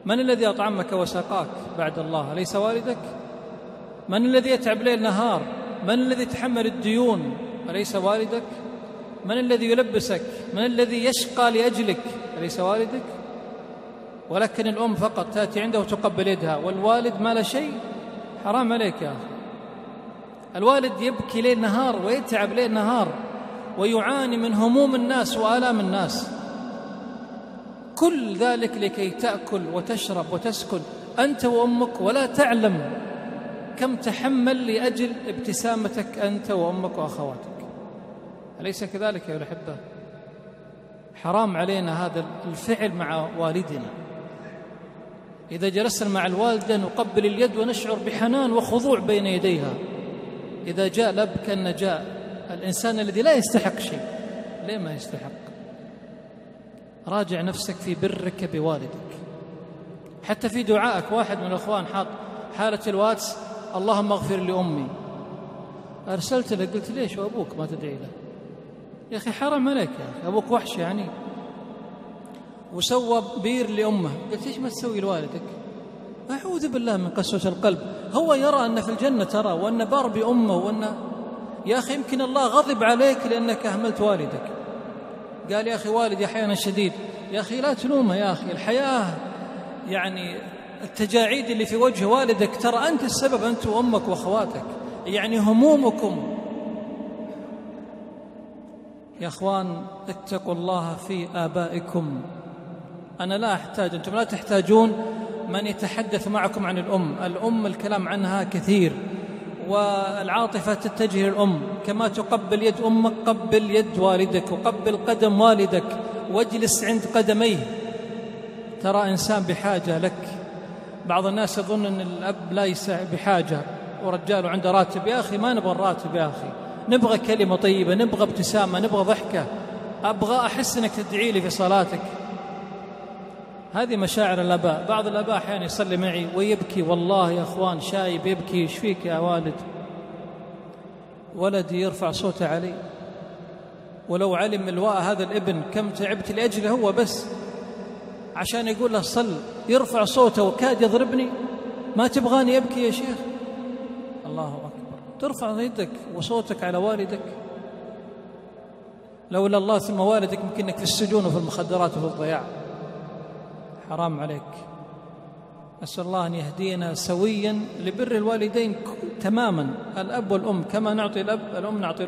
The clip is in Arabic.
من الذي أطعمك وسقاك بعد الله؟ أليس والدك؟ من الذي يتعب ليل نهار؟ من الذي يتحمل الديون؟ أليس والدك؟ من الذي يلبسك؟ من الذي يشقى لأجلك؟ أليس والدك؟ ولكن الأم فقط تأتي عنده وتقبل يدها، والوالد ما له شيء. حرام عليك يا أخي. الوالد يبكي ليل نهار ويتعب ليل نهار ويعاني من هموم الناس وآلام الناس، كل ذلك لكي تأكل وتشرب وتسكن أنت وأمك، ولا تعلم كم تحمل لأجل ابتسامتك أنت وأمك وأخواتك. أليس كذلك يا الأحبة؟ حرام علينا هذا الفعل مع والدنا. إذا جلسنا مع الوالدة نقبل اليد ونشعر بحنان وخضوع بين يديها. إذا جاء الأب كأن جاء الإنسان الذي لا يستحق شيء. ليه ما يستحق؟ راجع نفسك في برك بوالدك. حتى في دعائك، واحد من الأخوان حاط حالة الواتس: اللهم اغفر لأمي. أرسلت له قلت: ليش وأبوك ما تدعي له؟ يا أخي حرام عليك يا أخي، أبوك وحش يعني. وسوى بير لأمه، قلت: ليش ما تسوي لوالدك؟ أعوذ بالله من قسوة القلب. هو يرى أن في الجنة ترى، وأن بار بأمه، وأن يا أخي يمكن الله غضب عليك لأنك أهملت والدك. قال: يا أخي والدي أحيانا شديد. يا أخي لا تلومه يا أخي، الحياة يعني التجاعيد اللي في وجه والدك ترى أنت السبب، أنت وأمك وأخواتك، يعني همومكم. يا أخوان اتقوا الله في آبائكم. أنا لا أحتاج، أنتم لا تحتاجون من يتحدث معكم عن الأم الكلام عنها كثير، والعاطفة تتجه للأم. كما تقبل يد أمك قبل يد والدك، وقبل قدم والدك، واجلس عند قدميه. ترى إنسان بحاجة لك. بعض الناس يظن أن الأب ليس بحاجة ورجاله عنده راتب. يا أخي ما نبغى الراتب يا أخي، نبغى كلمة طيبة، نبغى ابتسامة، نبغى ضحكة، أبغى أحس أنك تدعي لي في صلاتك. هذه مشاعر الآباء. بعض الآباء أحيانا يصلي معي ويبكي، والله يا أخوان شايب يبكي. ايش فيك يا والد؟ ولدي يرفع صوته علي، ولو علم الواء هذا الابن كم تعبت لأجله هو بس عشان يقول له صل، يرفع صوته وكاد يضربني. ما تبغاني يبكي يا شيخ؟ الله أكبر. ترفع يدك وصوتك على والدك؟ لولا الله ثم والدك يمكنك في السجون وفي المخدرات وفي الضياع. حرام عليك. أسأل الله أن يهدينا سويا لبر الوالدين تماما، الأب والأم. كما نعطي الأب الأم نعطي الأم.